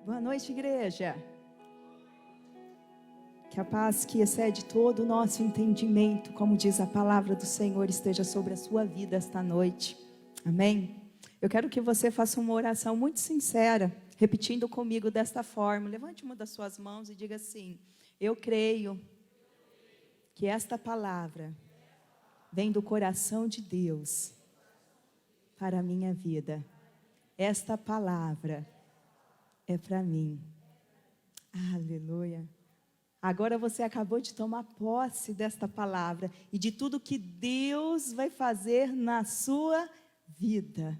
Boa noite, igreja. Que a paz que excede todo o nosso entendimento, como diz a palavra do Senhor, esteja sobre a sua vida esta noite. Amém? Eu quero que você faça uma oração muito sincera, repetindo comigo desta forma. Levante uma das suas mãos e diga assim: eu creio que esta palavra vem do coração de Deus para a minha vida. Esta palavra é para mim. Aleluia. Agora você acabou de tomar posse desta palavra e de tudo que Deus vai fazer na sua vida.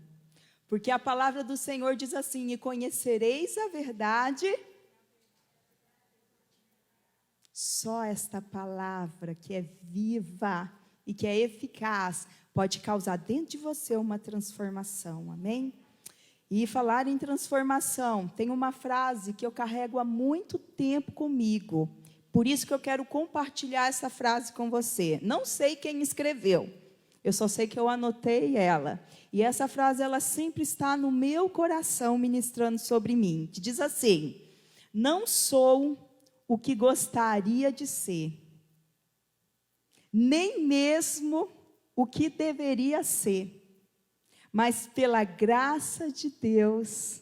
Porque a palavra do Senhor diz assim: e conhecereis a verdade. Só esta palavra que é viva e que é eficaz pode causar dentro de você uma transformação. Amém? E falar em transformação, tem uma frase que eu carrego há muito tempo comigo. Por isso que eu quero compartilhar essa frase com você. Não sei quem escreveu, eu só sei que eu anotei ela. E essa frase, ela sempre está no meu coração ministrando sobre mim. Que diz assim: não sou o que gostaria de ser, nem mesmo o que deveria ser. Mas pela graça de Deus,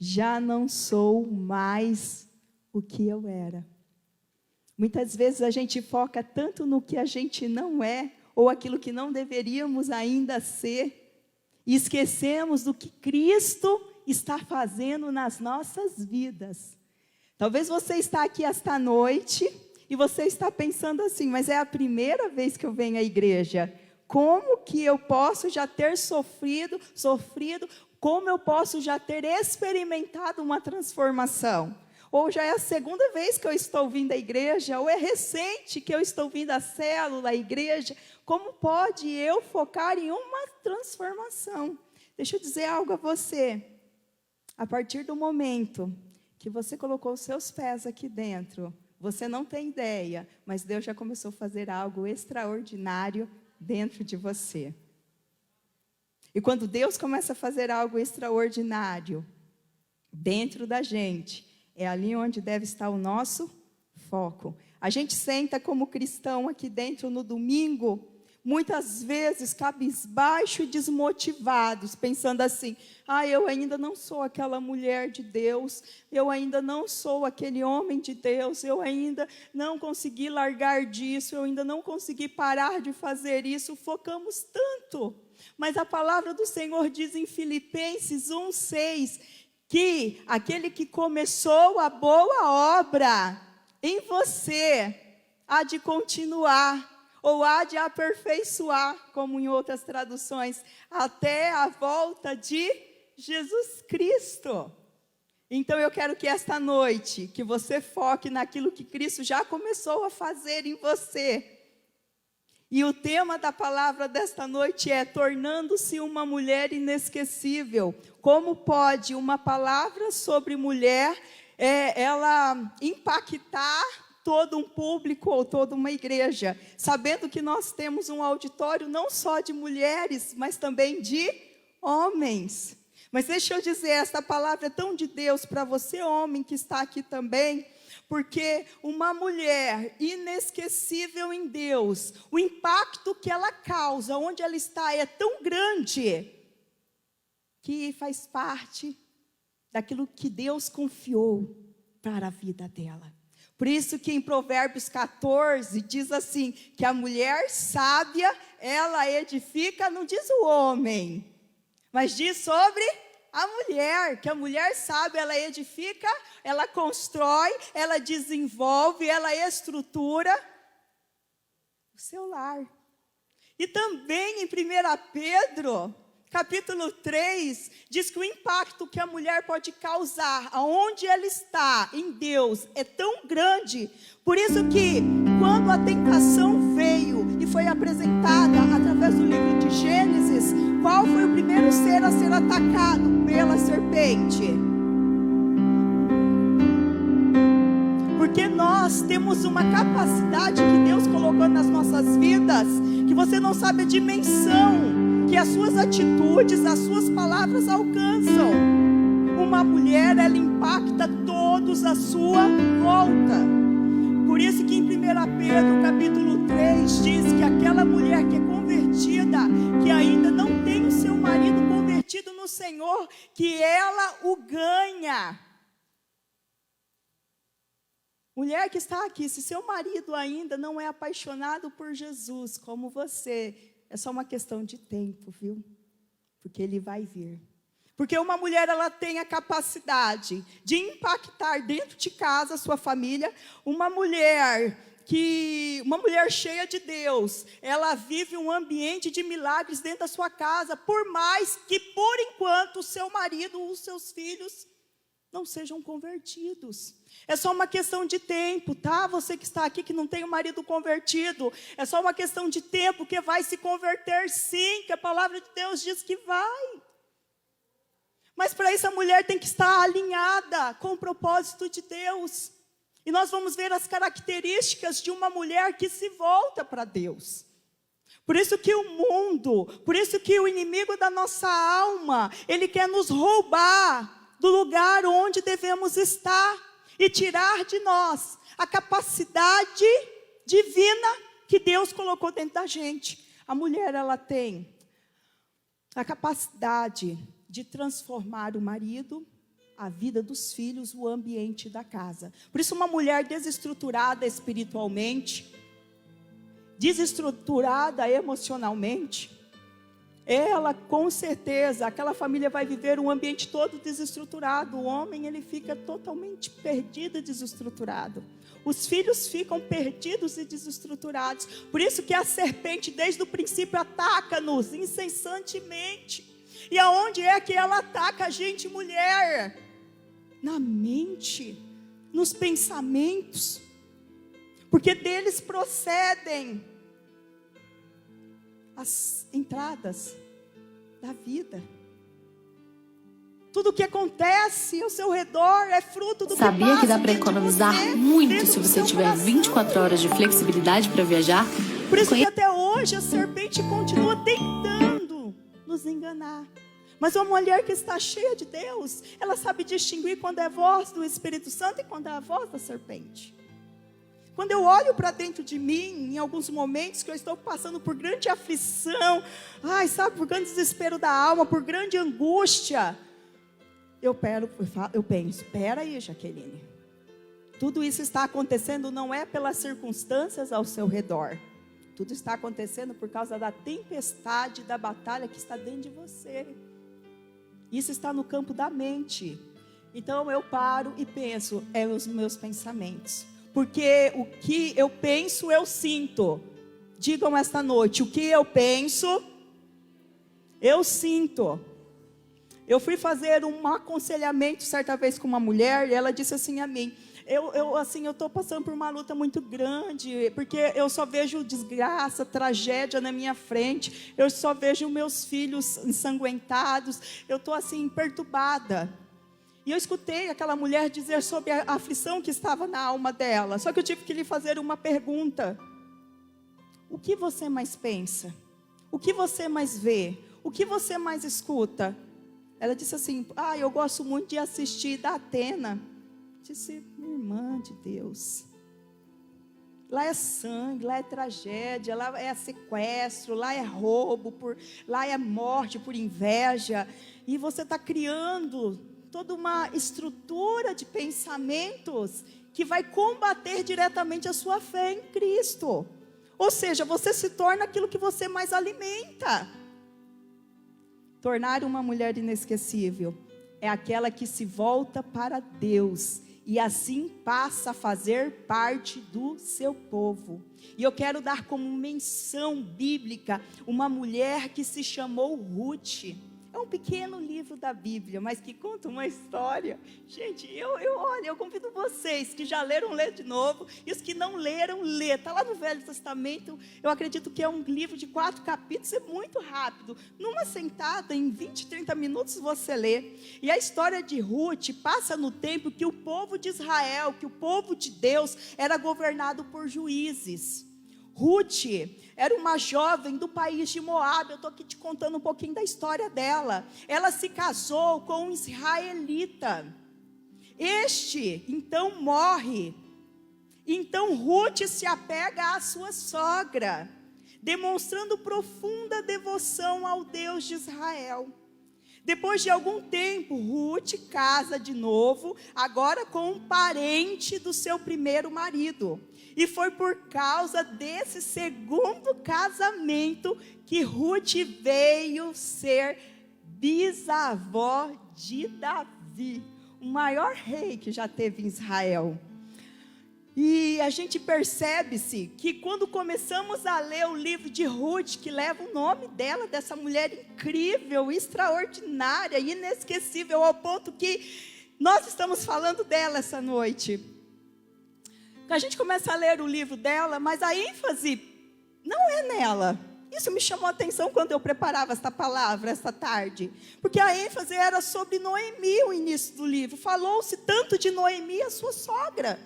já não sou mais o que eu era. Muitas vezes a gente foca tanto no que a gente não é, ou aquilo que não deveríamos ainda ser, e esquecemos do que Cristo está fazendo nas nossas vidas. Talvez você está aqui esta noite, e você está pensando assim: mas é a primeira vez que eu venho à igreja. Como que eu posso já ter sofrido, como eu posso já ter experimentado uma transformação? Ou já é a segunda vez que eu estou vindo à igreja, ou é recente que eu estou vindo à célula, à igreja. Como pode eu focar em uma transformação? Deixa eu dizer algo a você. A partir do momento que você colocou os seus pés aqui dentro, você não tem ideia, mas Deus já começou a fazer algo extraordinário dentro de você. E quando Deus começa a fazer algo extraordinário dentro da gente, é ali onde deve estar o nosso foco. A gente senta como cristão aqui dentro no domingo, muitas vezes cabisbaixo e desmotivados, pensando assim: eu ainda não sou aquela mulher de Deus, eu ainda não sou aquele homem de Deus, eu ainda não consegui largar disso, eu ainda não consegui parar de fazer isso. Focamos tanto, mas a palavra do Senhor diz em Filipenses 1:6, que aquele que começou a boa obra em você há de continuar, ou há de aperfeiçoar, como em outras traduções, até a volta de Jesus Cristo. Então eu quero que esta noite, que você foque naquilo que Cristo já começou a fazer em você. E o tema da palavra desta noite é: tornando-se uma mulher inesquecível. Como pode uma palavra sobre mulher, ela impactar todo um público ou toda uma igreja, sabendo que nós temos um auditório não só de mulheres, mas também de homens. Mas deixa eu dizer, esta palavra é tão de Deus para você, homem, que está aqui também, porque uma mulher inesquecível em Deus, o impacto que ela causa, onde ela está, é tão grande, que faz parte daquilo que Deus confiou para a vida dela. Por isso que em Provérbios 14 diz assim, que a mulher sábia, ela edifica, não diz o homem, mas diz sobre a mulher, que a mulher sábia, ela edifica, ela constrói, ela desenvolve, ela estrutura o seu lar. E também em 1 Pedro, capítulo 3, diz que o impacto que a mulher pode causar, aonde ela está, em Deus, é tão grande. Por isso que, quando a tentação veio e foi apresentada através do livro de Gênesis, qual foi o primeiro ser a ser atacado pela serpente? Porque nós temos uma capacidade que Deus colocou nas nossas vidas, que você não sabe a dimensão que as suas atitudes, as suas palavras alcançam. Uma mulher, ela impacta todos à sua volta. Por isso que em 1 Pedro capítulo 3 diz que aquela mulher que é convertida, que ainda não tem o seu marido convertido no Senhor, que ela o ganha. Mulher que está aqui, se seu marido ainda não é apaixonado por Jesus como você, é só uma questão de tempo, viu? Porque ele vai vir. Porque uma mulher, ela tem a capacidade de impactar dentro de casa a sua família. Uma mulher cheia de Deus, ela vive um ambiente de milagres dentro da sua casa, por mais que por enquanto o seu marido ou os seus filhos não sejam convertidos. É só uma questão de tempo, tá? Você que está aqui que não tem um marido convertido, é só uma questão de tempo que vai se converter, sim, que a palavra de Deus diz que vai. Mas para isso a mulher tem que estar alinhada com o propósito de Deus. E nós vamos ver as características de uma mulher que se volta para Deus. Por isso que o mundo, por isso que o inimigo da nossa alma, ele quer nos roubar do lugar onde devemos estar e tirar de nós a capacidade divina que Deus colocou dentro da gente. A mulher, ela tem a capacidade de transformar o marido, a vida dos filhos, o ambiente da casa. Por isso, uma mulher desestruturada espiritualmente, desestruturada emocionalmente, ela, com certeza, aquela família vai viver um ambiente todo desestruturado. O homem, ele fica totalmente perdido e desestruturado. Os filhos ficam perdidos e desestruturados. Por isso que a serpente, desde o princípio, ataca-nos incessantemente. E aonde é que ela ataca a gente, mulher? Na mente, nos pensamentos. Porque deles procedem as entradas da vida. Tudo que acontece ao seu redor é fruto do que passa. Sabia que dá para economizar muito se você tiver 24 horas de flexibilidade para viajar? Por isso que até hoje a serpente continua tentando nos enganar. Mas uma mulher que está cheia de Deus, ela sabe distinguir quando é a voz do Espírito Santo e quando é a voz da serpente. Quando eu olho para dentro de mim, em alguns momentos que eu estou passando por grande aflição, por grande desespero da alma, por grande angústia, eu penso, espera aí, Jaqueline. Tudo isso está acontecendo não é pelas circunstâncias ao seu redor. Tudo está acontecendo por causa da tempestade, da batalha que está dentro de você. Isso está no campo da mente. Então eu paro e penso, os meus pensamentos. Porque o que eu penso, eu sinto. Digam esta noite, o que eu penso, eu sinto. Eu fui fazer um aconselhamento certa vez com uma mulher, e ela disse assim a mim, eu estou passando por uma luta muito grande, porque eu só vejo desgraça, tragédia na minha frente, eu só vejo meus filhos ensanguentados, eu estou assim, perturbada. E eu escutei aquela mulher dizer sobre a aflição que estava na alma dela. Só que eu tive que lhe fazer uma pergunta. O que você mais pensa? O que você mais vê? O que você mais escuta? Ela disse assim, eu gosto muito de assistir da Atena. Eu disse, minha irmã de Deus. Lá é sangue, lá é tragédia, lá é sequestro, lá é roubo, lá é morte por inveja. E você está criando toda uma estrutura de pensamentos que vai combater diretamente a sua fé em Cristo. Ou seja, você se torna aquilo que você mais alimenta. Tornar uma mulher inesquecível é aquela que se volta para Deus e assim passa a fazer parte do seu povo. E eu quero dar como menção bíblica uma mulher que se chamou Ruth. É um pequeno livro da Bíblia, mas que conta uma história. Gente, eu convido vocês que já leram, ler de novo. E os que não leram, lê. Está lá no Velho Testamento. Eu acredito que é um livro de 4 capítulos. É muito rápido. Numa sentada, em 20, 30 minutos você lê. E a história de Ruth passa no tempo que o povo de Israel, que o povo de Deus, era governado por juízes. Ruth era uma jovem do país de Moab. Eu estou aqui te contando um pouquinho da história dela. Ela se casou com um israelita. Este então morre. Então Ruth se apega à sua sogra, demonstrando profunda devoção ao Deus de Israel. Depois de algum tempo, Ruth casa de novo, agora com um parente do seu primeiro marido. E foi por causa desse segundo casamento que Ruth veio ser bisavó de Davi, o maior rei que já teve em Israel. E a gente percebe-se que quando começamos a ler o livro de Ruth, que leva o nome dela, dessa mulher incrível, extraordinária, inesquecível, ao ponto que nós estamos falando dela essa noite. A gente começa a ler o livro dela, mas a ênfase não é nela. Isso me chamou a atenção quando eu preparava esta palavra, esta tarde. Porque a ênfase era sobre Noemi, o início do livro. Falou-se tanto de Noemi, a sua sogra.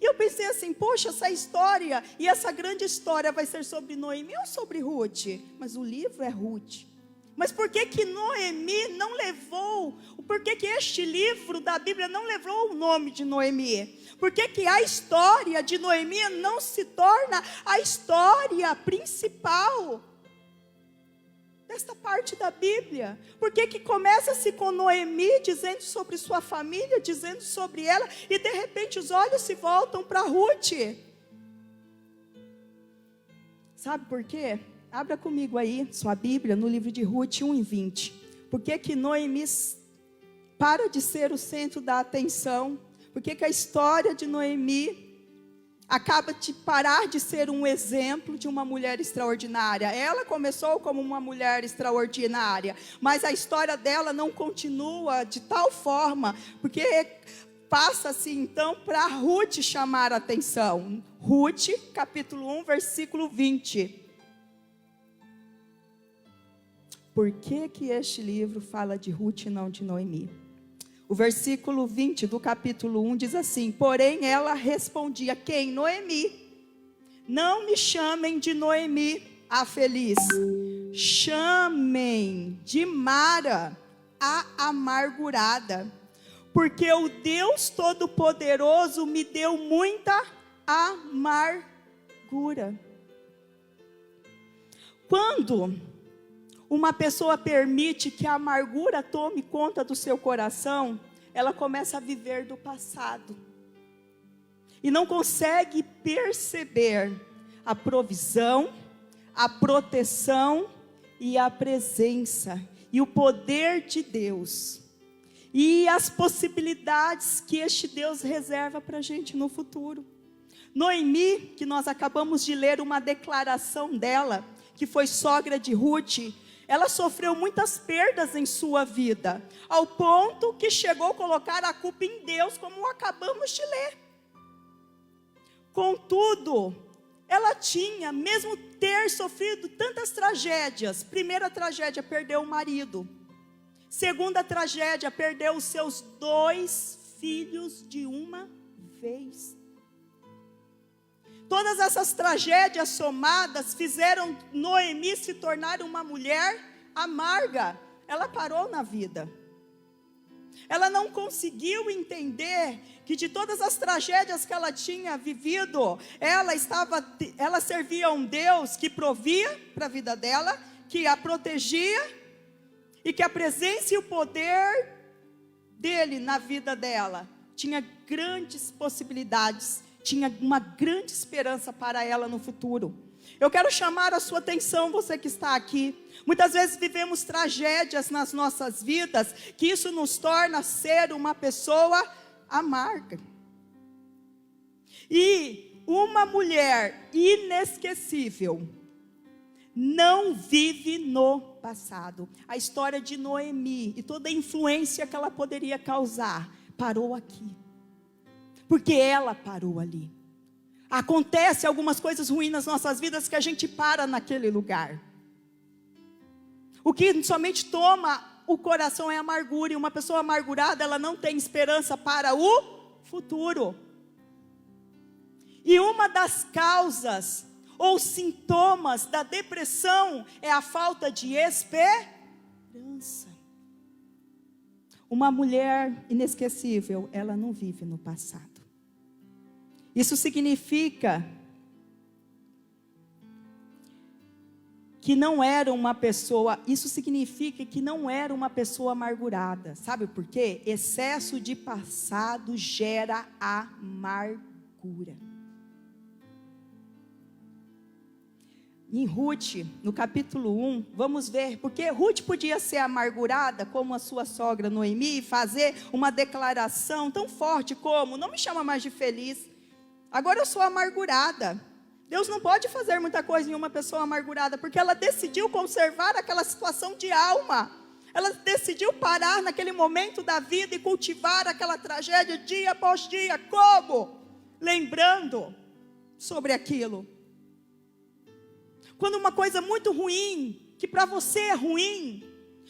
E eu pensei assim, poxa, essa história, e essa grande história vai ser sobre Noemi ou sobre Ruth? Mas o livro é Ruth. Mas por que que Noemi não levou, por que que este livro da Bíblia não levou o nome de Noemi? Por que que a história de Noemi não se torna a história principal desta parte da Bíblia? Por que que começa-se com Noemi dizendo sobre sua família, dizendo sobre ela, e de repente os olhos se voltam para Ruth? Sabe por quê? Abra comigo aí sua Bíblia no livro de Ruth 1:20. Por que que Noemi para de ser o centro da atenção? Por que que a história de Noemi acaba de parar de ser um exemplo de uma mulher extraordinária? Ela começou como uma mulher extraordinária, mas a história dela não continua de tal forma, porque passa-se então para Ruth chamar a atenção. Ruth, capítulo 1, versículo 20. Por que que este livro fala de Ruth e não de Noemi? O versículo 20 do capítulo 1 diz assim: porém ela respondia, quem? Noemi. Não me chamem de Noemi, a feliz. Chamem de Mara, a amargurada. Porque o Deus Todo-Poderoso me deu muita amargura. Quando uma pessoa permite que a amargura tome conta do seu coração, ela começa a viver do passado. E não consegue perceber a provisão, a proteção e a presença e o poder de Deus. E as possibilidades que este Deus reserva para a gente no futuro. Noemi, que nós acabamos de ler uma declaração dela, que foi sogra de Ruth, ela sofreu muitas perdas em sua vida, ao ponto que chegou a colocar a culpa em Deus, como acabamos de ler. Contudo, ela tinha, mesmo ter sofrido tantas tragédias, primeira tragédia, perdeu o marido. Segunda tragédia, perdeu os seus 2 filhos de uma vez. Todas essas tragédias somadas fizeram Noemi se tornar uma mulher amarga. Ela parou na vida. Ela não conseguiu entender que de todas as tragédias que ela tinha vivido, ela servia a um Deus que provia para a vida dela, que a protegia, e que a presença e o poder dele na vida dela tinha grandes possibilidades, tinha uma grande esperança para ela no futuro. Eu quero chamar a sua atenção, você que está aqui. Muitas vezes vivemos tragédias nas nossas vidas, que isso nos torna ser uma pessoa amarga. E uma mulher inesquecível não vive no passado. A história de Noemi e toda a influência que ela poderia causar parou aqui. Porque ela parou ali. Acontece algumas coisas ruins nas nossas vidas que a gente para naquele lugar. O que somente toma o coração é amargura. E uma pessoa amargurada, ela não tem esperança para o futuro. E uma das causas ou sintomas da depressão é a falta de esperança. Uma mulher inesquecível, ela não vive no passado. Isso significa que não era uma pessoa, isso significa que não era uma pessoa amargurada. Sabe por quê? Excesso de passado gera amargura. Em Ruth, no capítulo 1, vamos ver, porque Ruth podia ser amargurada como a sua sogra Noemi, e fazer uma declaração tão forte como, não me chama mais de feliz, agora eu sou amargurada. Deus não pode fazer muita coisa em uma pessoa amargurada, porque ela decidiu conservar aquela situação de alma. Ela decidiu parar naquele momento da vida e cultivar aquela tragédia dia após dia. Como? Lembrando sobre aquilo. Quando uma coisa muito ruim, que para você é ruim,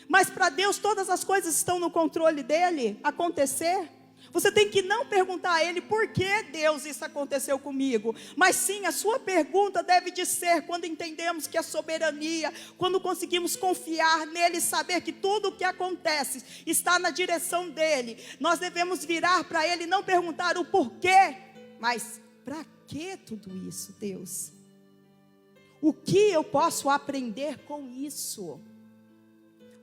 mas para Deus todas as coisas estão no controle dele, acontecer, você tem que não perguntar a ele, por que Deus isso aconteceu comigo? Mas sim, a sua pergunta deve de ser, quando entendemos que a soberania, quando conseguimos confiar nele, saber que tudo o que acontece está na direção dele, nós devemos virar para ele e não perguntar o porquê, mas para que tudo isso, Deus? O que eu posso aprender com isso?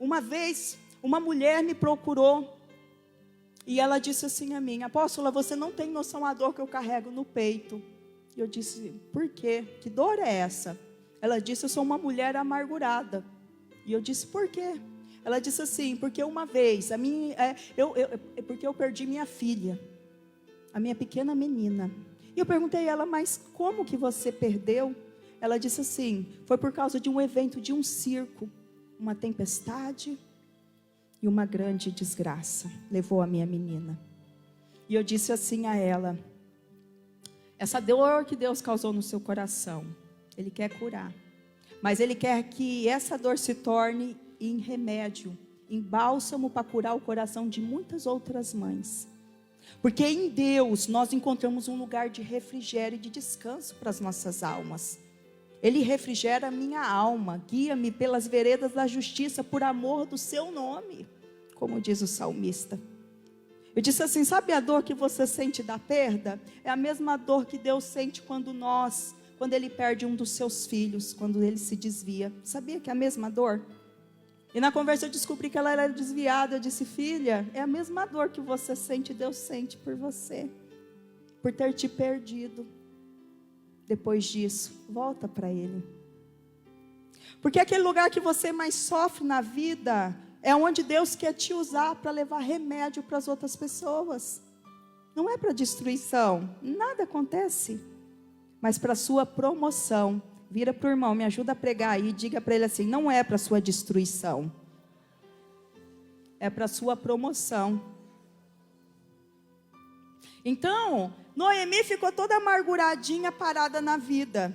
Uma vez, uma mulher me procurou, e ela disse assim a mim, apóstola, você não tem noção da dor que eu carrego no peito. E eu disse, por quê? Que dor é essa? Ela disse, eu sou uma mulher amargurada. E eu disse, por quê? Ela disse assim, porque uma vez, porque eu perdi minha filha, a minha pequena menina. E eu perguntei a ela, mas como que você perdeu? Ela disse assim, foi por causa de um evento de um circo, uma tempestade e uma grande desgraça levou a minha menina. E eu disse assim a ela, essa dor que Deus causou no seu coração, Ele quer curar, mas Ele quer que essa dor se torne em remédio, em bálsamo para curar o coração de muitas outras mães. Porque em Deus nós encontramos um lugar de refrigério e de descanso para as nossas almas. Ele refrigera a minha alma, guia-me pelas veredas da justiça por amor do seu nome, como diz o salmista. Eu disse assim, sabe a dor que você sente da perda? É a mesma dor que Deus sente quando Ele perde um dos seus filhos, quando Ele se desvia. Sabia que é a mesma dor? E na conversa eu descobri que ela era desviada. Eu disse, filha, é a mesma dor que você sente, Deus sente por você, por ter te perdido. Depois disso, volta para Ele. Porque aquele lugar que você mais sofre na vida é onde Deus quer te usar para levar remédio para as outras pessoas. Não é para destruição, nada acontece, mas para a sua promoção. Vira para o irmão, me ajuda a pregar aí, diga para ele assim, não é para a sua destruição, é para a sua promoção. Então, Noemi ficou toda amarguradinha, parada na vida.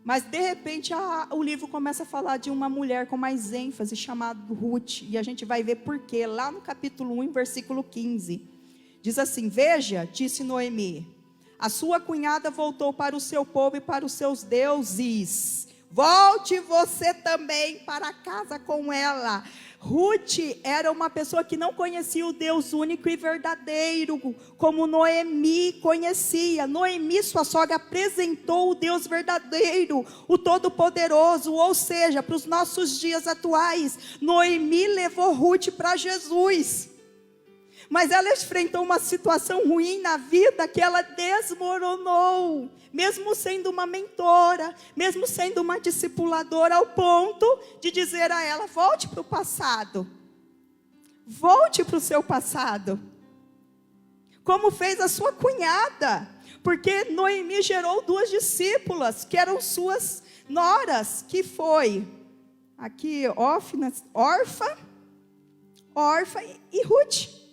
Mas de repente o livro começa a falar de uma mulher com mais ênfase, chamada Ruth. E a gente vai ver por quê, lá no capítulo 1, versículo 15. Diz assim, veja, disse Noemi, a sua cunhada voltou para o seu povo e para os seus deuses. Volte você também para casa com ela. Ruth era uma pessoa que não conhecia o Deus único e verdadeiro, como Noemi conhecia. Noemi, sua sogra, apresentou o Deus verdadeiro, o Todo-Poderoso, ou seja, para os nossos dias atuais, Noemi levou Ruth para Jesus. Mas ela enfrentou uma situação ruim na vida que ela desmoronou, mesmo sendo uma mentora, mesmo sendo uma discipuladora, ao ponto de dizer a ela, volte para o passado, volte para o seu passado, como fez a sua cunhada, porque Noemi gerou 2 discípulas, que eram suas noras, que foi, aqui, Orfa e Ruth.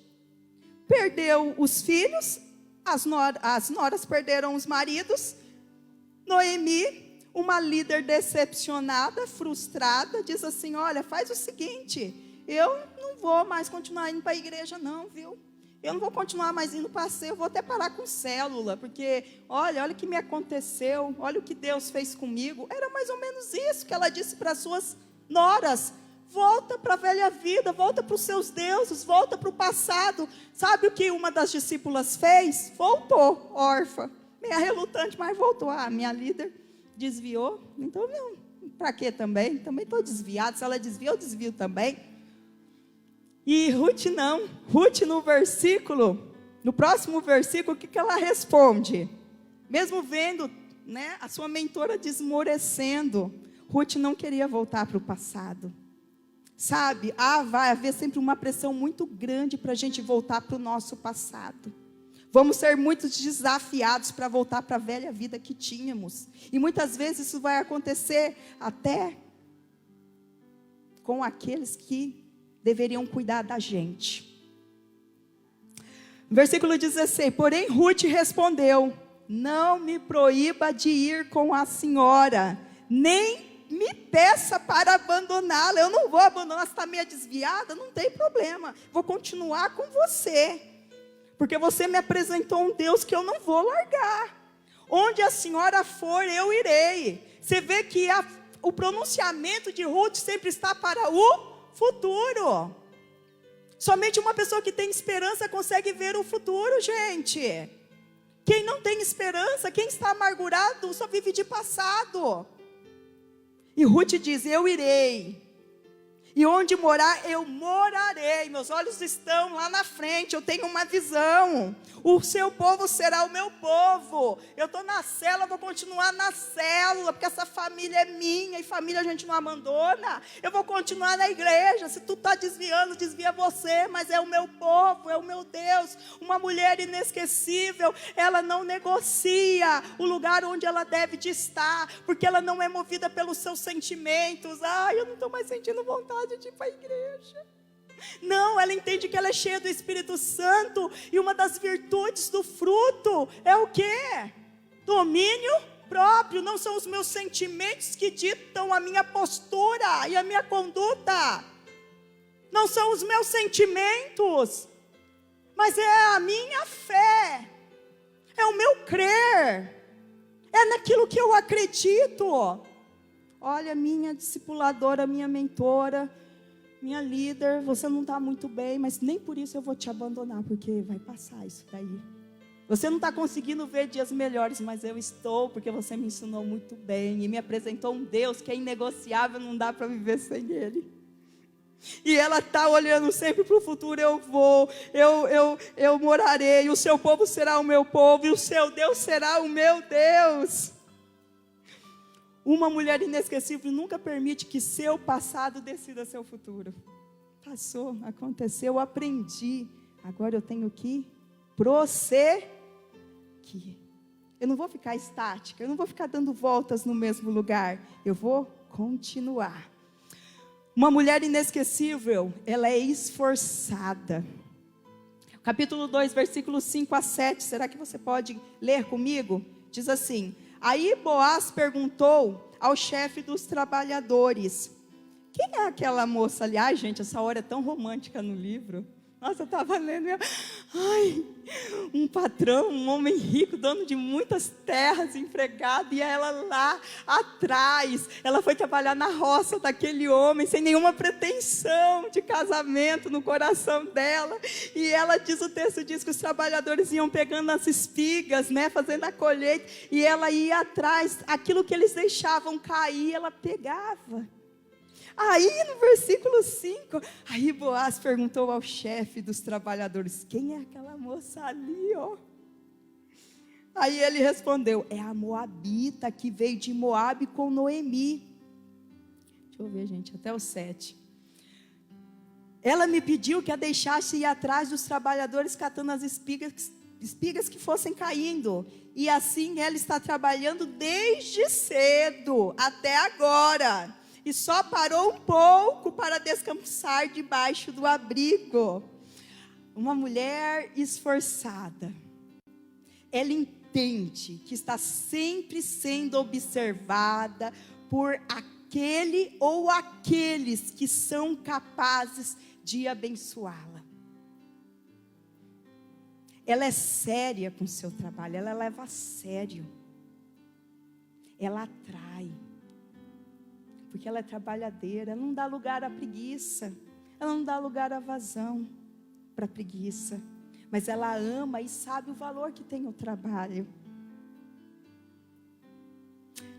Perdeu os filhos, as noras perderam os maridos. Noemi, uma líder decepcionada, frustrada, diz assim, olha, faz o seguinte, eu não vou mais continuar indo para a igreja não, viu? Eu não vou continuar mais indo para passeio, eu vou até parar com célula, porque olha o que me aconteceu, olha o que Deus fez comigo. Era mais ou menos isso que ela disse para as suas noras. Volta para a velha vida, volta para os seus deuses, volta para o passado. Sabe o que uma das discípulas fez? Voltou, órfã, meio relutante, mas voltou. Minha líder desviou, então não, para quê também? Também estou desviado, se ela desvia, eu desvio também. E Ruth não, Ruth no próximo versículo, o que ela responde? Mesmo vendo, né, a sua mentora desmorecendo, Ruth não queria voltar para o passado. Sabe, vai haver sempre uma pressão muito grande para a gente voltar para o nosso passado. Vamos ser muito desafiados para voltar para a velha vida que tínhamos. E muitas vezes isso vai acontecer até com aqueles que deveriam cuidar da gente. Versículo 16, porém Ruth respondeu, não me proíba de ir com a senhora, nem me peça para abandoná-la. Eu não vou abandonar, você está meio desviada, não tem problema, vou continuar com você, porque você me apresentou um Deus que eu não vou largar. Onde a senhora for, eu irei. Você vê que o pronunciamento de Ruth sempre está para o futuro. Somente uma pessoa que tem esperança consegue ver o futuro, gente. Quem não tem esperança, quem está amargurado, só vive de passado. E Ruth diz, eu irei. E onde morar, eu morarei. Meus olhos estão lá na frente, eu tenho uma visão. O seu povo será o meu povo. Eu estou na célula, vou continuar na célula, porque essa família é minha, e família a gente não abandona. Eu vou continuar na igreja. Se tu está desviando, desvia você, mas é o meu povo, é o meu Deus. Uma mulher inesquecível, ela não negocia o lugar onde ela deve de estar, porque ela não é movida pelos seus sentimentos. Eu não estou mais sentindo vontade de ir para a igreja. Não, ela entende que ela é cheia do Espírito Santo, e uma das virtudes do fruto é o quê? Domínio próprio. Não são os meus sentimentos que ditam a minha postura e a minha conduta, não são os meus sentimentos, mas é a minha fé, é o meu crer, é naquilo que eu acredito. Olha, minha discipuladora, minha mentora, minha líder, você não está muito bem, mas nem por isso eu vou te abandonar, porque vai passar isso daí. Você não está conseguindo ver dias melhores, mas eu estou, porque você me ensinou muito bem e me apresentou um Deus que é inegociável, não dá para viver sem Ele. E ela está olhando sempre para o futuro. Eu morarei, o seu povo será o meu povo, e o seu Deus será o meu Deus. Uma mulher inesquecível nunca permite que seu passado decida seu futuro. Passou, aconteceu, eu aprendi. Agora eu tenho que prosseguir. Eu não vou ficar estática, eu não vou ficar dando voltas no mesmo lugar. Eu vou continuar. Uma mulher inesquecível, ela é esforçada. Capítulo 2, versículos 5 a 7. Será que você pode ler comigo? Diz assim: aí Boaz perguntou ao chefe dos trabalhadores, quem é aquela moça ali? Ai, gente, essa hora é tão romântica no livro. Nossa, eu estava lendo, um patrão, um homem rico, dono de muitas terras, empregado, e ela lá atrás, ela foi trabalhar na roça daquele homem, sem nenhuma pretensão de casamento no coração dela, e ela o texto diz que os trabalhadores iam pegando as espigas, né, fazendo a colheita, e ela ia atrás, aquilo que eles deixavam cair, ela pegava. Aí no versículo 5, aí Boaz perguntou ao chefe dos trabalhadores, quem é aquela moça ali, ó? Aí ele respondeu, é a moabita que veio de Moabe com Noemi. Deixa eu ver, gente, até o 7. Ela me pediu que a deixasse ir atrás dos trabalhadores catando as espigas que fossem caindo. E assim ela está trabalhando desde cedo até agora. E só parou um pouco para descansar debaixo do abrigo. Uma mulher esforçada. Ela entende que está sempre sendo observada por aquele ou aqueles que são capazes de abençoá-la. Ela é séria com o seu trabalho, ela leva a sério. Ela atrai. Porque ela é trabalhadeira, ela não dá lugar à preguiça, ela não dá lugar à vazão para preguiça, mas ela ama e sabe o valor que tem o trabalho.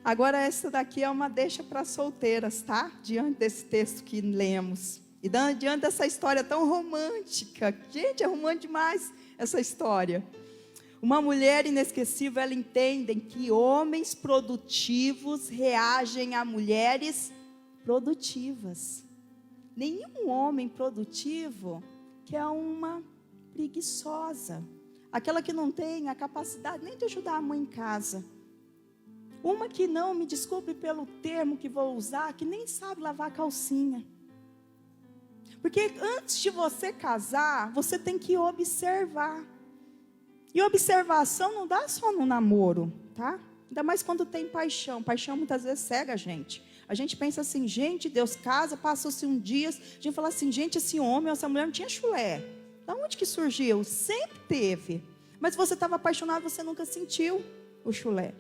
Agora essa daqui é uma deixa para solteiras, tá? Diante desse texto que lemos. E diante dessa história tão romântica. Gente, é romântico demais essa história. Uma mulher inesquecível, ela entende que homens produtivos reagem a mulheres produtivas. Nenhum homem produtivo quer uma preguiçosa. Aquela que não tem a capacidade nem de ajudar a mãe em casa. Uma que não, me desculpe pelo termo que vou usar, que nem sabe lavar a calcinha. Porque antes de você casar, você tem que observar. E observação não dá só no namoro, tá? Ainda mais quando tem paixão. Paixão muitas vezes cega a gente. A gente pensa assim, gente, Deus casa, passou-se um dia, a gente fala assim, gente, esse homem, essa mulher não tinha chulé. Da onde que surgiu? Sempre teve. Mas você estava apaixonado, você nunca sentiu o chulé.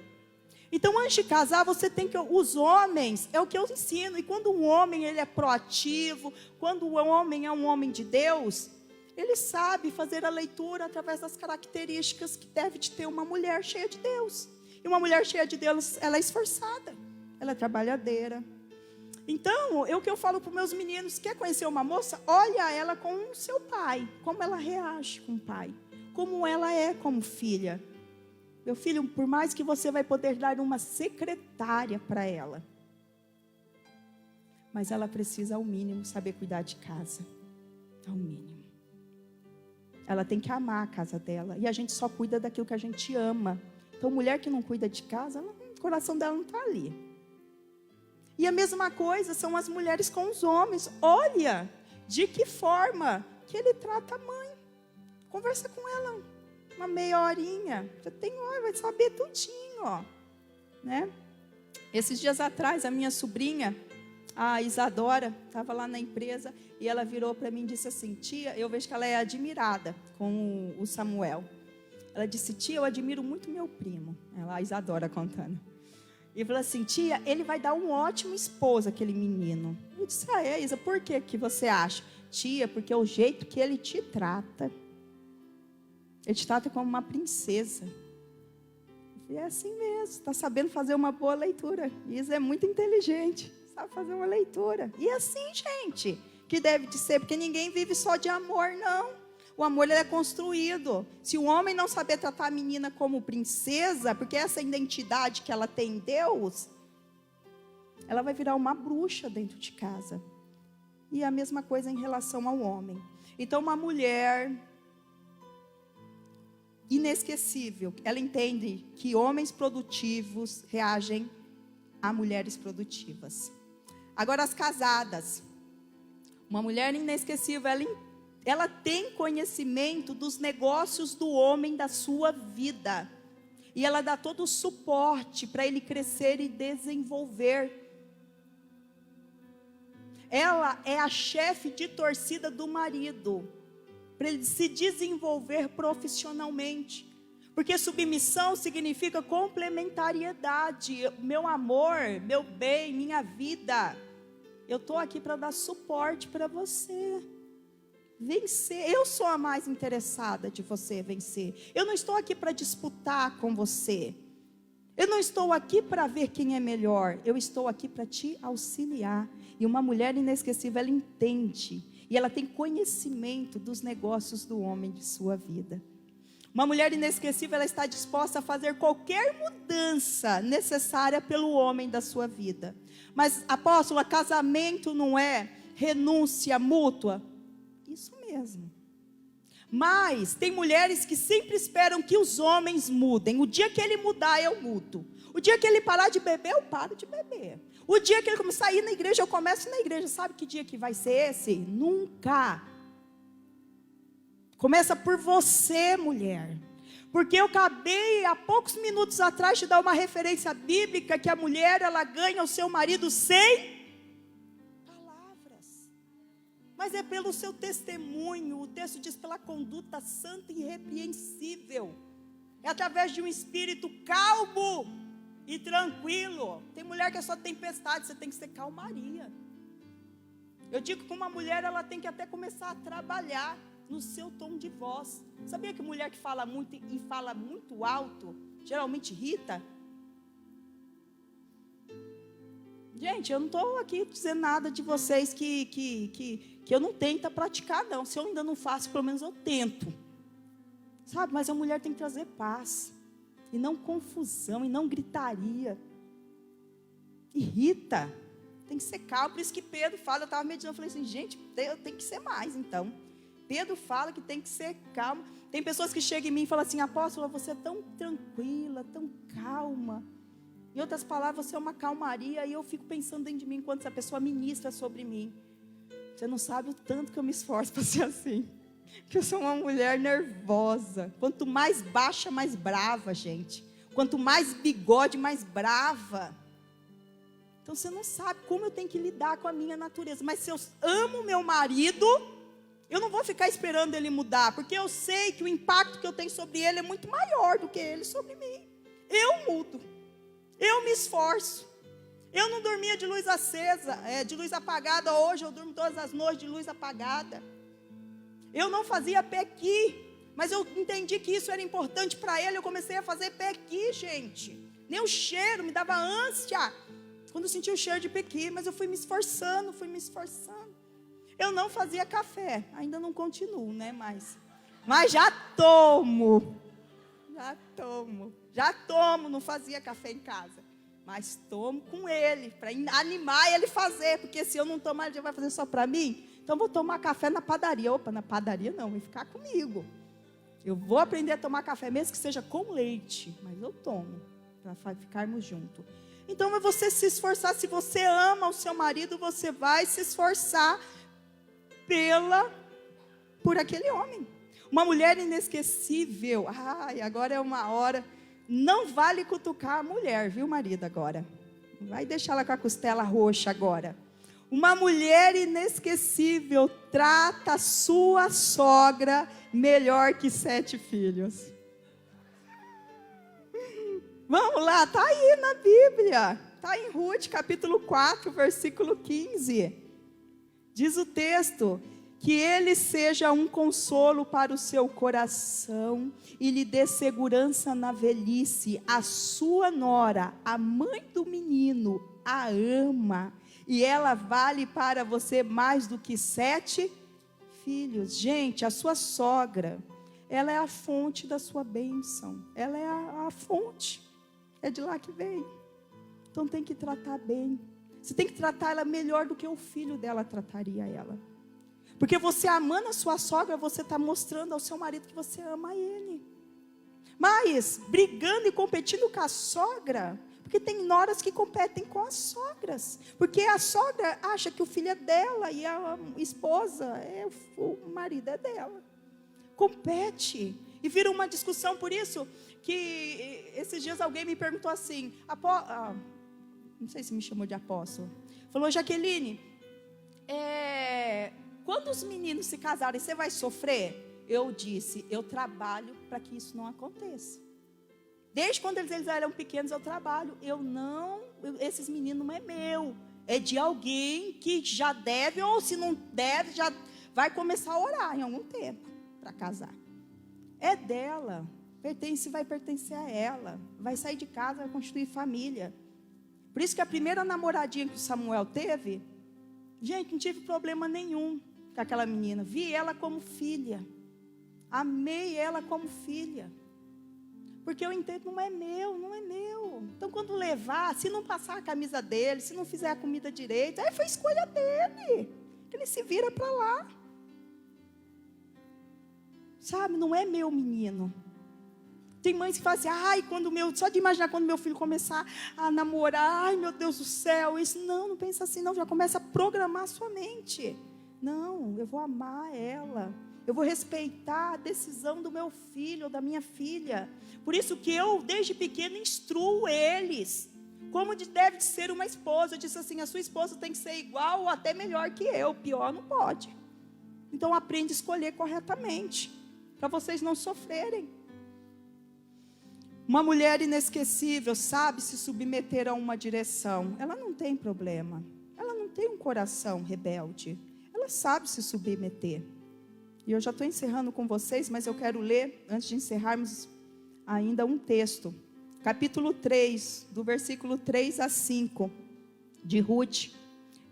Então, antes de casar, você tem que... Os homens, é o que eu ensino. E quando um homem ele é proativo, quando o homem é um homem de Deus, ele sabe fazer a leitura através das características que deve de ter uma mulher cheia de Deus. E uma mulher cheia de Deus, ela é esforçada, ela é trabalhadeira. Então, o que eu falo para os meus meninos, quer conhecer uma moça? Olha ela com o seu pai, como ela reage com o pai, como ela é como filha. Meu filho, por mais que você vai poder dar uma secretária para ela, mas ela precisa, ao mínimo, saber cuidar de casa. Ao mínimo. Ela tem que amar a casa dela. E a gente só cuida daquilo que a gente ama. Então, mulher que não cuida de casa, o coração dela não está ali. E a mesma coisa são as mulheres com os homens. Olha, de que forma que ele trata a mãe. Conversa com ela uma meia horinha. Já tem hora, vai saber tudinho, ó. Né? Esses dias atrás, a minha sobrinha, a Isadora, estava lá na empresa e ela virou para mim e disse assim, tia, eu vejo que ela é admirada com o Samuel. Ela disse, tia, eu admiro muito meu primo. Ela, a Isadora contando. E falou assim, tia, ele vai dar um ótimo esposo, aquele menino. Eu disse, Isa, por que você acha? Tia, porque é o jeito que ele te trata. Ele te trata como uma princesa. E é assim mesmo, está sabendo fazer uma boa leitura. Isa é muito inteligente, sabe fazer uma leitura. E é assim, gente, que deve de ser, porque ninguém vive só de amor, não. O amor ele é construído. Se o homem não saber tratar a menina como princesa, porque essa identidade que ela tem em Deus, ela vai virar uma bruxa dentro de casa. E a mesma coisa em relação ao homem. Então, uma mulher inesquecível, ela entende que homens produtivos reagem a mulheres produtivas. Agora, as casadas. Uma mulher inesquecível, ela tem conhecimento dos negócios do homem da sua vida. E ela dá todo o suporte para ele crescer e desenvolver. Ela é a chefe de torcida do marido, para ele se desenvolver profissionalmente. Porque submissão significa complementariedade. Meu amor, meu bem, minha vida. Eu estou aqui para dar suporte para você vencer. Eu sou a mais interessada de você vencer. Eu não estou aqui para disputar com você. Eu não estou aqui para ver quem é melhor. Eu estou aqui para te auxiliar. E uma mulher inesquecível, ela entende. E ela tem conhecimento dos negócios do homem de sua vida. Uma mulher inesquecível, ela está disposta a fazer qualquer mudança necessária pelo homem da sua vida. Mas, apóstola, casamento não é renúncia mútua? Isso mesmo. Mas tem mulheres que sempre esperam que os homens mudem. O dia que ele mudar, eu mudo. O dia que ele parar de beber, eu paro de beber. O dia que ele começar a ir na igreja, eu começo na igreja. Sabe que dia que vai ser esse? Nunca. Começa por você, mulher. Porque eu acabei há poucos minutos atrás de dar uma referência bíblica que a mulher, ela ganha o seu marido sem palavras. Mas é pelo seu testemunho. O texto diz pela conduta santa e irrepreensível. É através de um espírito calmo. E tranquilo. Tem mulher que é só tempestade, você tem que ser calmaria. Eu digo que uma mulher, ela tem que até começar a trabalhar no seu tom de voz. Sabia que mulher que fala muito e fala muito alto, geralmente irrita? Gente, eu não estou aqui dizendo nada de vocês que eu não tento praticar, não. Se eu ainda não faço, pelo menos eu tento. Sabe, mas a mulher tem que trazer paz. E não confusão, e não gritaria. Irrita. Tem que ser calmo. Por isso que Pedro fala, eu estava meditando, eu falei assim, gente, eu tenho que ser mais, então. Pedro fala que tem que ser calmo. Tem pessoas que chegam em mim e falam assim, apóstola, você é tão tranquila, tão calma. Em outras palavras, você é uma calmaria. E eu fico pensando dentro de mim, enquanto essa pessoa ministra sobre mim. Você não sabe o tanto que eu me esforço para ser assim. Que eu sou uma mulher nervosa. Quanto mais baixa, mais brava, gente. Quanto mais bigode, mais brava. Então você não sabe como eu tenho que lidar com a minha natureza. Mas se eu amo meu marido, eu não vou ficar esperando ele mudar. Porque eu sei que o impacto que eu tenho sobre ele é muito maior do que ele sobre mim. Eu mudo. Eu me esforço. Eu não dormia de luz acesa, de luz apagada. Hoje eu durmo todas as noites de luz apagada. Eu não fazia pequi, mas eu entendi que isso era importante para ele. Eu comecei a fazer pequi, gente. Nem o cheiro me dava ânsia quando eu sentia o cheiro de pequi, mas eu fui me esforçando. Eu não fazia café, ainda não continuo, né? Mas já tomo. Não fazia café em casa. Mas tomo com ele, para animar ele a fazer. Porque se eu não tomar, ele já vai fazer só para mim. Então vou tomar café na padaria. Opa, na padaria não, vai ficar comigo. Eu vou aprender a tomar café, mesmo que seja com leite. Mas eu tomo, para ficarmos juntos. Então é você se esforçar. Se você ama o seu marido, você vai se esforçar por aquele homem. Uma mulher inesquecível. Ai, agora é uma hora. Não vale cutucar a mulher, viu, marido, agora. Não vai deixar ela com a costela roxa agora. Uma mulher inesquecível trata a sua sogra melhor que 7 filhos. Vamos lá, está aí na Bíblia. Está em Ruth, capítulo 4, versículo 15. Diz o texto: que ele seja um consolo para o seu coração e lhe dê segurança na velhice. A sua nora, a mãe do menino, a ama, e ela vale para você mais do que 7 filhos. Gente, a sua sogra, ela é a fonte da sua bênção. Ela é a fonte. É de lá que vem. Então tem que tratar bem. Você tem que tratar ela melhor do que o filho dela trataria ela. Porque você amando a sua sogra, você está mostrando ao seu marido que você ama ele. Mas brigando e competindo com a sogra, porque tem noras que competem com as sogras. Porque a sogra acha que o filho é dela e a esposa, o marido é dela. Compete. E vira uma discussão. Por isso que esses dias alguém me perguntou assim, não sei se me chamou de apóstolo, falou: Jaqueline, quando os meninos se casarem, você vai sofrer? Eu disse: eu trabalho para que isso não aconteça. Desde quando eles eram pequenos eu trabalho. Esses meninos não é meu, é de alguém que já deve, ou se não deve, já vai começar a orar em algum tempo para casar. É dela, vai pertencer a ela, vai sair de casa, vai constituir família. Por isso que a primeira namoradinha que o Samuel teve, gente, não tive problema nenhum com aquela menina. Vi ela como filha. Amei ela como filha. Porque eu entendo, não é meu. Então quando levar, se não passar a camisa dele, se não fizer a comida direito, aí foi escolha dele. Ele se vira para lá. Sabe, não é meu menino. Tem mães que falam assim, só de imaginar quando meu filho começar a namorar, ai meu Deus do céu, isso não pensa assim não, já começa a programar a sua mente. Não, eu vou amar ela, eu vou respeitar a decisão do meu filho ou da minha filha. Por isso que eu, desde pequeno, instruo eles, como deve ser uma esposa. Eu disse assim, a sua esposa tem que ser igual ou até melhor que eu, pior não pode. Então aprende a escolher corretamente, para vocês não sofrerem. Uma mulher inesquecível sabe se submeter a uma direção. Ela não tem problema. Ela não tem um coração rebelde. Ela sabe se submeter. E eu já estou encerrando com vocês, mas eu quero ler, antes de encerrarmos, ainda um texto. Capítulo 3, do versículo 3 a 5, de Ruth.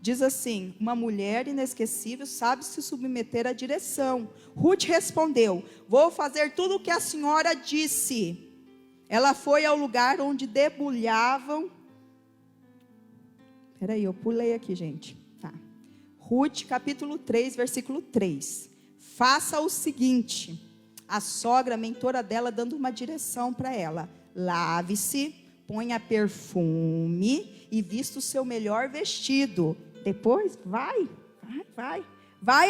Diz assim: uma mulher inesquecível sabe se submeter à direção. Ruth respondeu: vou fazer tudo o que a senhora disse. Ela foi ao lugar onde debulhavam. Peraí, eu pulei aqui, gente. Tá. Ruth, capítulo 3, versículo 3. Faça o seguinte. A sogra, a mentora dela, dando uma direção para ela. Lave-se, ponha perfume e vista o seu melhor vestido. Depois, vai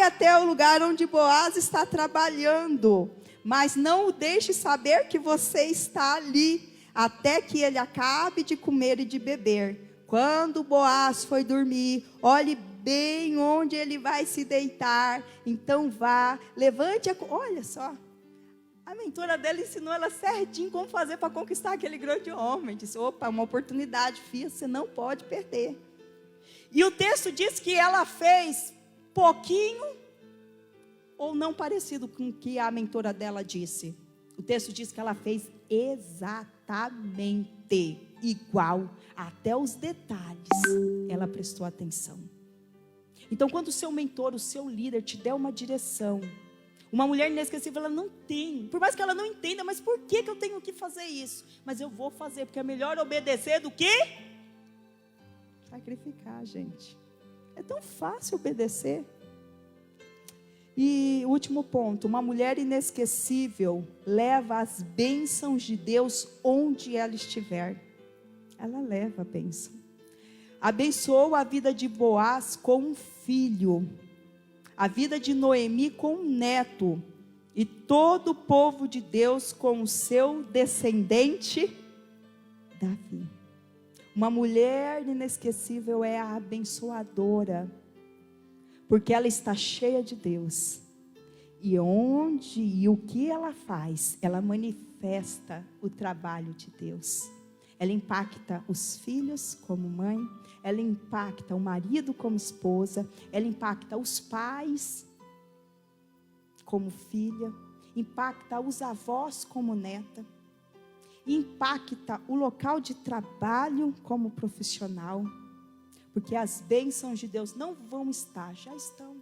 até o lugar onde Boaz está trabalhando. Mas não o deixe saber que você está ali, até que ele acabe de comer e de beber. Quando Boaz foi dormir, olhe bem onde ele vai se deitar. Então vá, levante a... Olha só, a mentora dela ensinou ela certinho como fazer para conquistar aquele grande homem. Disse: opa, uma oportunidade, filha, você não pode perder. E o texto diz que ela fez pouquinho ou não parecido com o que a mentora dela disse. O texto diz que ela fez exatamente igual, até os detalhes ela prestou atenção. Então, quando o seu mentor, o seu líder te der uma direção, uma mulher inesquecível, ela não tem, por mais que ela não entenda, mas por que eu tenho que fazer isso? Mas eu vou fazer, porque é melhor obedecer do que sacrificar, gente. É tão fácil obedecer. E o último ponto: uma mulher inesquecível leva as bênçãos de Deus onde ela estiver. Ela leva a bênção. Abençoou a vida de Boaz com um filho, a vida de Noemi com um neto, e todo o povo de Deus com o seu descendente Davi. Uma mulher inesquecível é a abençoadora, porque ela está cheia de Deus. E onde e o que ela faz, ela manifesta o trabalho de Deus. Ela impacta os filhos como mãe, ela impacta o marido como esposa, ela impacta os pais como filha, impacta os avós como neta, impacta o local de trabalho como profissional, porque as bênçãos de Deus não vão estar, já estão.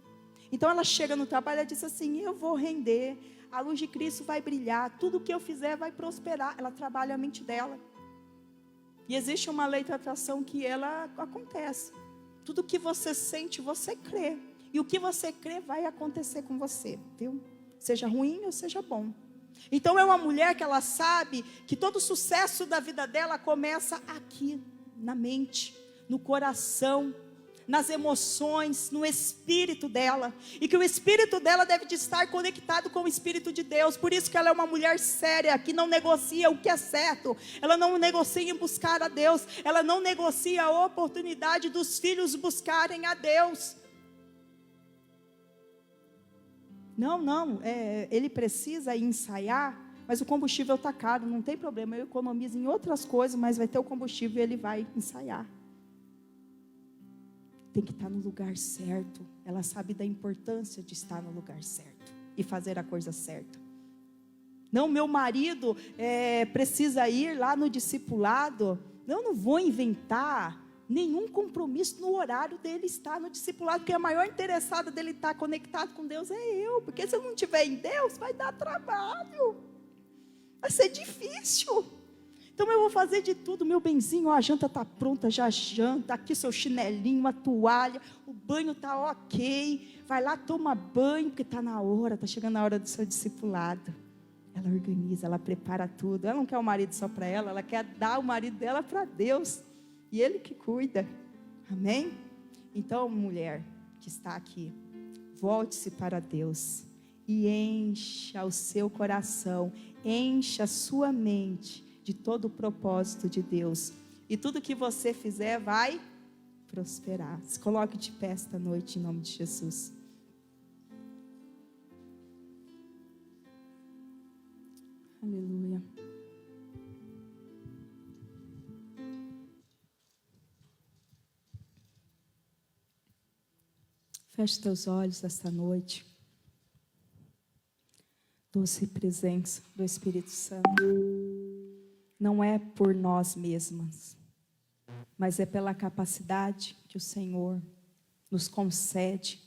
Então ela chega no trabalho e diz assim: eu vou render, a luz de Cristo vai brilhar, tudo que eu fizer vai prosperar. Ela trabalha a mente dela. E existe uma lei de atração que ela acontece. Tudo que você sente, você crê. E o que você crê vai acontecer com você, viu? Seja ruim ou seja bom. Então é uma mulher que ela sabe que todo o sucesso da vida dela começa aqui, na mente, no coração, nas emoções, no espírito dela. E que o espírito dela deve de estar conectado com o Espírito de Deus. Por isso que ela é uma mulher séria, que não negocia o que é certo. Ela não negocia em buscar a Deus. Ela não negocia a oportunidade dos filhos buscarem a Deus. Não, ele precisa ensaiar, mas o combustível está caro, não tem problema, eu economizo em outras coisas, mas vai ter o combustível e ele vai ensaiar. Tem que estar no lugar certo. Ela sabe da importância de estar no lugar certo e fazer a coisa certa. Não, meu marido precisa ir lá no discipulado. Não vou inventar nenhum compromisso no horário dele estar no discipulado, porque a maior interessada dele estar conectado com Deus é eu, porque se eu não estiver em Deus, vai dar trabalho, vai ser difícil. Então eu vou fazer de tudo, meu benzinho, a janta está pronta, já janta, aqui seu chinelinho, uma toalha, o banho está ok, vai lá, toma banho, porque está na hora, está chegando a hora do seu discipulado. Ela organiza, ela prepara tudo, ela não quer o marido só para ela quer dar o marido dela para Deus, e Ele que cuida, amém? Então, mulher que está aqui, volte-se para Deus, e encha o seu coração, encha a sua mente, de todo o propósito de Deus, e tudo que você fizer vai prosperar. Se coloque de pé esta noite em nome de Jesus. Aleluia. Feche teus olhos esta noite. Doce presença do Espírito Santo. Não é por nós mesmas, mas é pela capacidade que o Senhor nos concede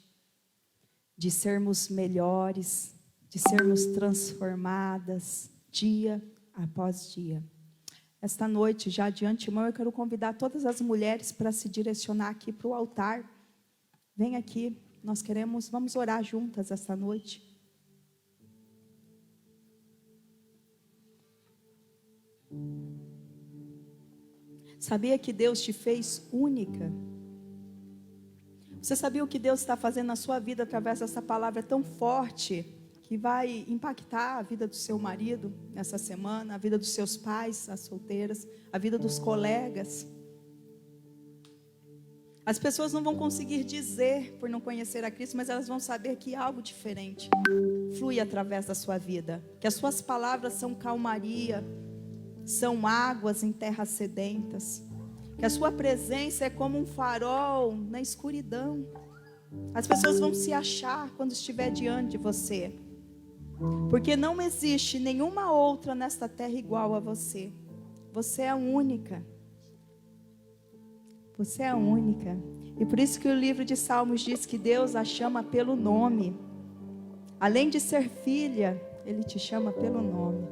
de sermos melhores, de sermos transformadas dia após dia. Esta noite, já de antemão, eu quero convidar todas as mulheres para se direcionar aqui para o altar. Vem aqui, vamos orar juntas esta noite. Sabia que Deus te fez única? Você sabia o que Deus está fazendo na sua vida através dessa palavra tão forte, que vai impactar a vida do seu marido nessa semana, a vida dos seus pais, as solteiras, a vida dos colegas? As pessoas não vão conseguir dizer por não conhecer a Cristo, mas elas vão saber que algo diferente flui através da sua vida, que as suas palavras são calmaria, são águas em terras sedentas, que a sua presença é como um farol na escuridão. As pessoas vão se achar quando estiver diante de você, porque não existe nenhuma outra nesta terra igual a você. Você é única. Você é única. E por isso que o livro de Salmos diz que Deus a chama pelo nome. Além de ser filha, Ele te chama pelo nome.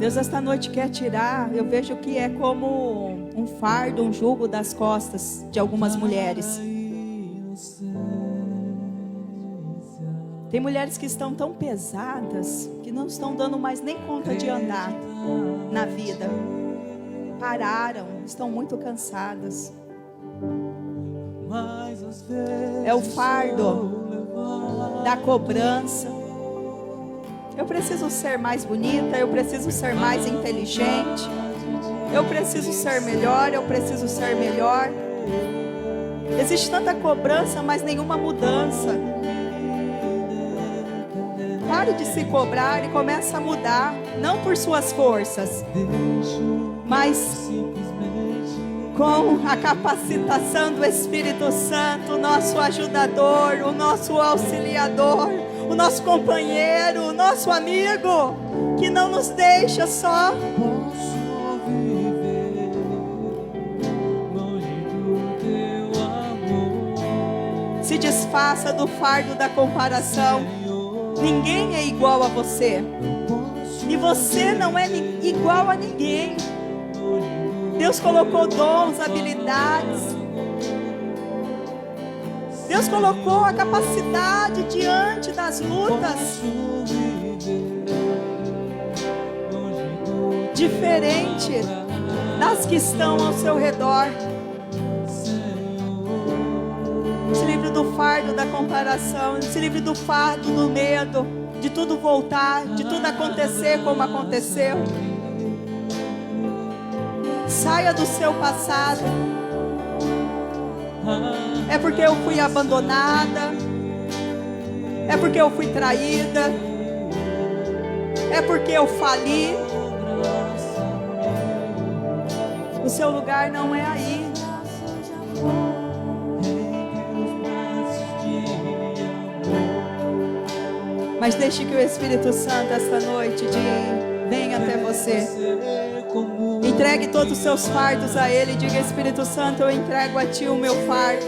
Deus esta noite quer tirar, eu vejo que é como um fardo, um jugo das costas de algumas mulheres. Tem mulheres que estão tão pesadas que não estão dando mais nem conta de andar na vida. Pararam, estão muito cansadas. É o fardo da cobrança. Eu preciso ser mais bonita, eu preciso ser mais inteligente, eu preciso ser melhor, eu preciso ser melhor. Existe tanta cobrança, mas nenhuma mudança. Pare de se cobrar e comece a mudar, não por suas forças, mas com a capacitação do Espírito Santo, o nosso ajudador, o nosso auxiliador, o nosso companheiro, o nosso amigo, que não nos deixa só. Se desfaça do fardo da comparação. Ninguém é igual a você, e você não é igual a ninguém. Deus colocou dons, habilidades. Deus colocou a capacidade diante das lutas, diferente das que estão ao seu redor. Se livre do fardo da comparação, se livre do fardo do medo, de tudo voltar, de tudo acontecer como aconteceu. Saia do seu passado. É porque eu fui abandonada, é porque eu fui traída, é porque eu fali. O seu lugar não é aí. Mas deixe que o Espírito Santo esta noite venha até você. Entregue todos os seus fardos a Ele. Diga: Espírito Santo, eu entrego a Ti o meu fardo.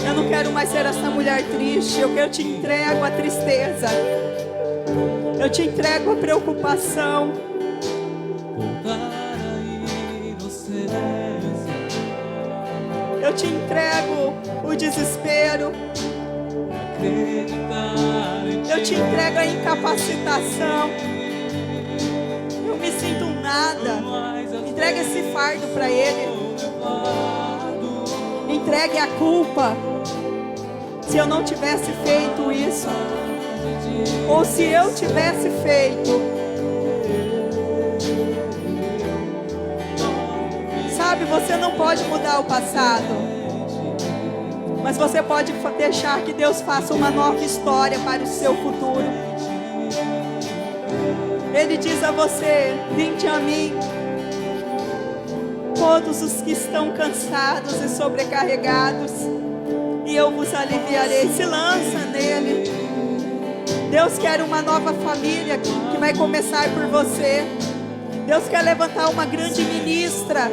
Eu não quero mais ser essa mulher triste. Eu te entrego a tristeza. Eu te entrego a preocupação. Eu te entrego o desespero. Eu te entrego a incapacitação. Eu me sinto um nada. Entregue esse fardo para Ele. Entregue a culpa. Se eu não tivesse feito isso, ou se eu tivesse feito, sabe, você não pode mudar o passado, mas você pode deixar que Deus faça uma nova história para o seu futuro. Ele diz a você: vinde a mim, todos os que estão cansados e sobrecarregados, e eu vos aliviarei. Se lança nele. Deus quer uma nova família que vai começar por você. Deus quer levantar uma grande ministra.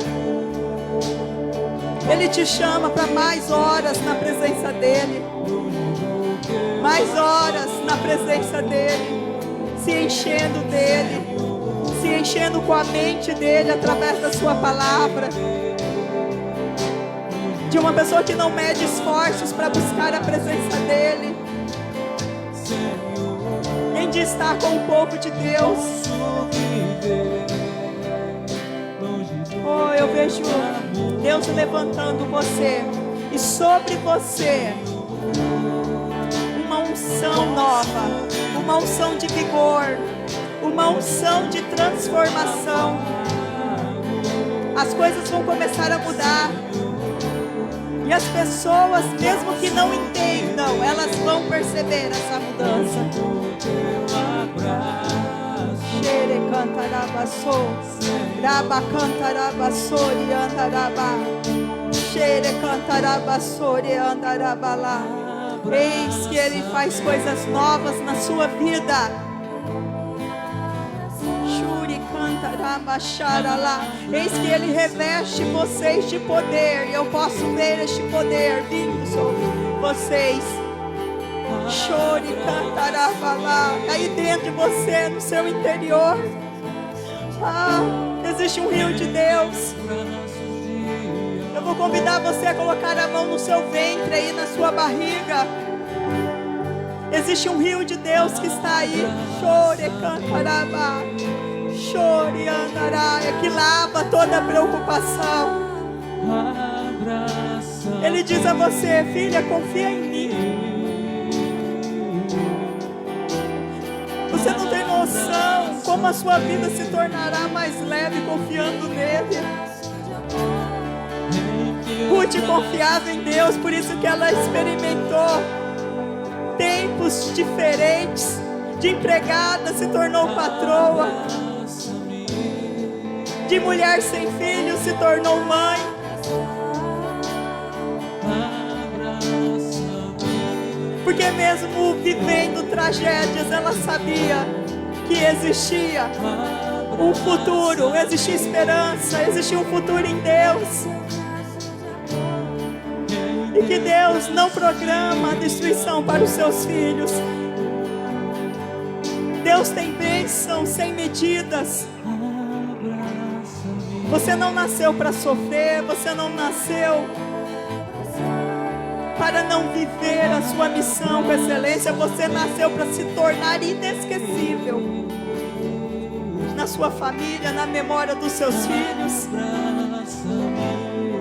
Ele te chama para mais horas na presença dEle. Mais horas na presença dEle. Se enchendo dEle. Se enchendo com a mente dEle através da sua palavra. De uma pessoa que não mede esforços para buscar a presença dEle. Em de estar com o povo de Deus. Oh, eu vejo Deus levantando você. E sobre você uma unção nova. Uma unção de vigor. Uma unção de transformação. As coisas vão começar a mudar. E as pessoas, mesmo que não entendam, elas vão perceber essa mudança. Xere cantarabaçô, raba cantarabaçori andarabá, xere cantarabaçori andarabalá. Eis que Ele faz coisas novas na sua vida. Eis que Ele reveste vocês de poder. E eu posso ver este poder vindo sobre vocês. Chore, cantará, aí dentro de você, no seu interior. Existe um rio de Deus. Eu vou convidar você a colocar a mão no seu ventre, aí na sua barriga. Existe um rio de Deus que está aí. Chore, cantará, chore, andará, que lava toda a preocupação. Ele diz a você: filha, confia em mim. Você não tem noção como a sua vida se tornará mais leve confiando nele. Ruth confiava em Deus, por isso que ela experimentou tempos diferentes. De empregada se tornou patroa. De mulher sem filho se tornou mãe. Porque mesmo vivendo tragédias, ela sabia que existia um futuro, existia esperança, existia um futuro em Deus. E que Deus não programa a destruição para os seus filhos. Deus tem bênção sem medidas. Você não nasceu para sofrer, você não nasceu para não viver a sua missão com excelência. Você nasceu para se tornar inesquecível na sua família, na memória dos seus filhos,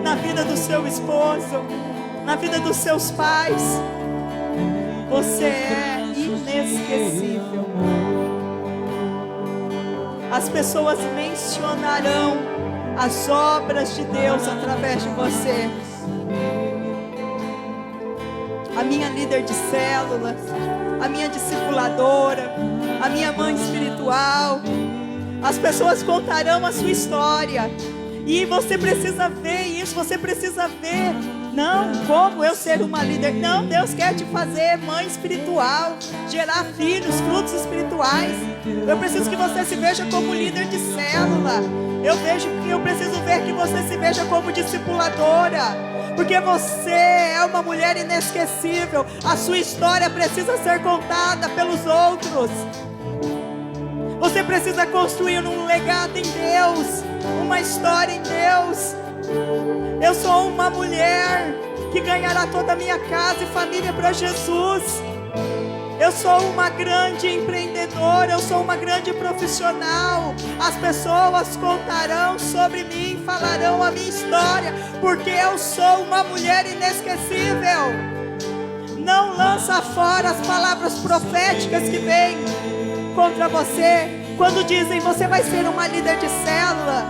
na vida do seu esposo, na vida dos seus pais. Você é inesquecível. As pessoas mencionarão as obras de Deus através de você. A minha líder de célula, a minha discipuladora, a minha mãe espiritual. As pessoas contarão a sua história. E você precisa ver isso, você precisa ver. Não, como eu ser uma líder? Não, Deus quer te fazer mãe espiritual, gerar filhos, frutos espirituais. Eu preciso que você se veja como líder de célula. Eu preciso ver que você se veja como discipuladora. Porque você é uma mulher inesquecível. A sua história precisa ser contada pelos outros. Você precisa construir um legado em Deus, uma história em Deus. Eu sou uma mulher que ganhará toda a minha casa e família para Jesus. Eu sou uma grande empreendedora, eu sou uma grande profissional. As pessoas contarão sobre mim, falarão a minha história, porque eu sou uma mulher inesquecível. Não lança fora as palavras proféticas que vêm contra você. Quando dizem você vai ser uma líder de célula,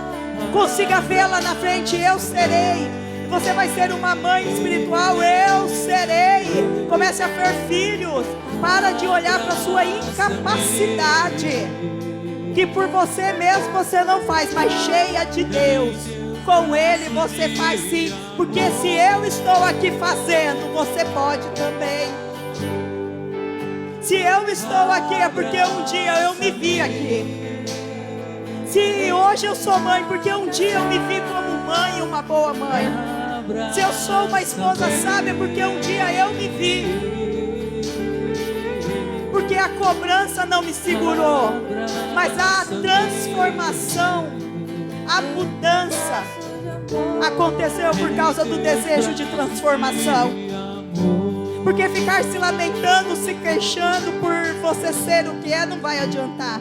consiga vê-la na frente, eu serei. Você vai ser uma mãe espiritual, eu serei. Comece a ter filhos. Para de olhar para a sua incapacidade. que por você mesmo você não faz, mas cheia de Deus. Com Ele você faz sim, porque se eu estou aqui fazendo, você pode também. Se eu estou aqui é porque um dia eu me vi aqui. Se hoje eu sou mãe, porque um dia eu me vi como mãe, uma boa mãe. Se eu sou uma esposa sábia, é porque um dia eu me vi. Porque a cobrança não me segurou, mas a transformação, a mudança aconteceu por causa do desejo de transformação. Porque ficar se lamentando, se queixando por você ser o que é, não vai adiantar.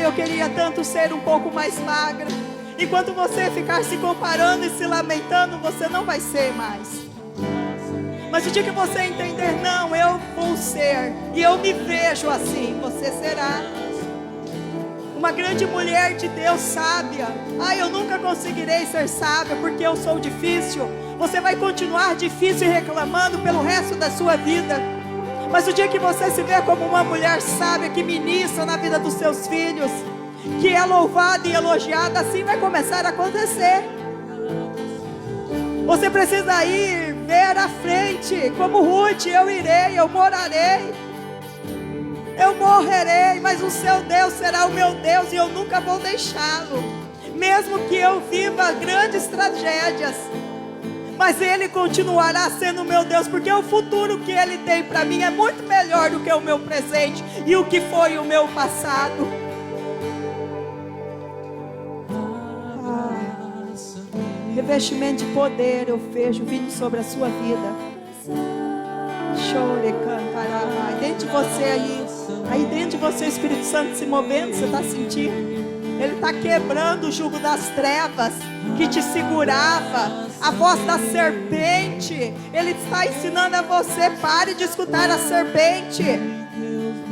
Eu queria tanto ser um pouco mais magra. Enquanto você ficar se comparando e se lamentando, você não vai ser mais. Mas o dia que você entender, não, eu vou ser, e eu me vejo assim, você será uma grande mulher de Deus sábia. Eu nunca conseguirei ser sábia porque eu sou difícil. Você vai continuar difícil e reclamando pelo resto da sua vida. Mas o dia que você se vê como uma mulher sábia que ministra na vida dos seus filhos, que é louvada e elogiada, assim vai começar a acontecer. Você precisa ir ver à frente, como Ruth, eu irei, eu morarei, eu morrerei, mas o seu Deus será o meu Deus e eu nunca vou deixá-lo. Mesmo que eu viva grandes tragédias, mas Ele continuará sendo o meu Deus, porque o futuro que Ele tem para mim é muito melhor do que o meu presente e o que foi o meu passado. Revestimento de poder eu vejo vindo sobre a sua vida. Chore, cantará. Aí dentro de você aí dentro de você o Espírito Santo se movendo, você está sentindo? Ele está quebrando o jugo das trevas que te segurava, a voz da serpente. Ele está ensinando a você: pare de escutar a serpente,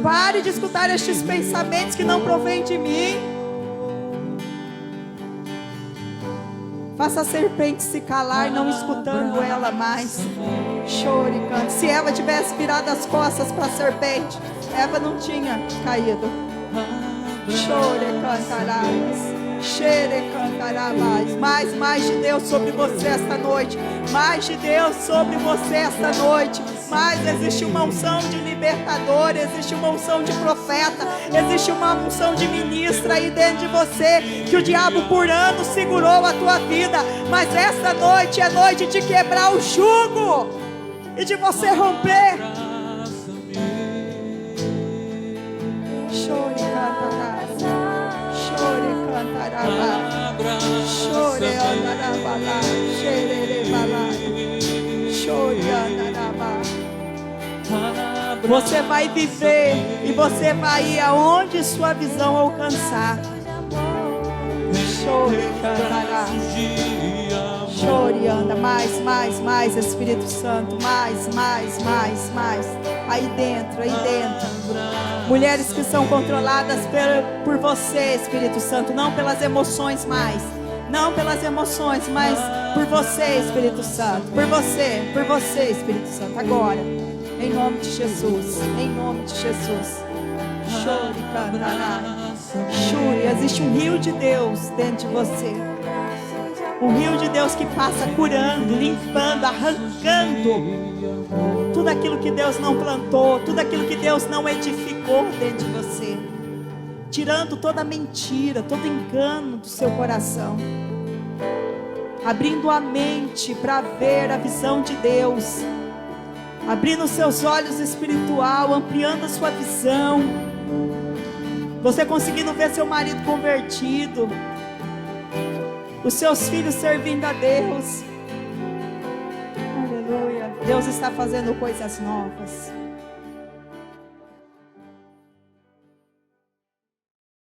pare de escutar estes pensamentos que não provêm de mim. Faça a serpente se calar, não escutando ela mais. Chore, cante. Se Eva tivesse virado as costas para a serpente, Eva não tinha caído. Chore, cantarás. Xere, cantarás. Mais de Deus sobre você esta noite. Mais de Deus sobre você esta noite. Mas existe uma unção de libertador, existe uma unção de profeta, existe uma unção de ministra aí dentro de você, que o diabo por anos segurou a tua vida, mas esta noite é noite de quebrar o jugo e de você romper. Chore, cantarás. Chore, cantarás. Chore, andará, xerere, balai. Chore, andará. Você vai viver e você vai ir aonde sua visão alcançar. Chore, cantará. Chore, anda. Mais, Espírito Santo. Mais. Aí dentro. Mulheres que são controladas por você, Espírito Santo. Não pelas emoções mais. Não pelas emoções, mas por você, Espírito Santo. Por você, Espírito Santo. Agora. Em nome de Jesus. Chore, cantará. Chore. Existe um rio de Deus dentro de você. Um rio de Deus que passa curando, limpando, arrancando tudo aquilo que Deus não plantou, tudo aquilo que Deus não edificou dentro de você. Tirando toda mentira, todo engano do seu coração. Abrindo a mente para ver a visão de Deus. Abrindo seus olhos espiritual, ampliando a sua visão. Você conseguindo ver seu marido convertido. Os seus filhos servindo a Deus. Aleluia. Deus está fazendo coisas novas.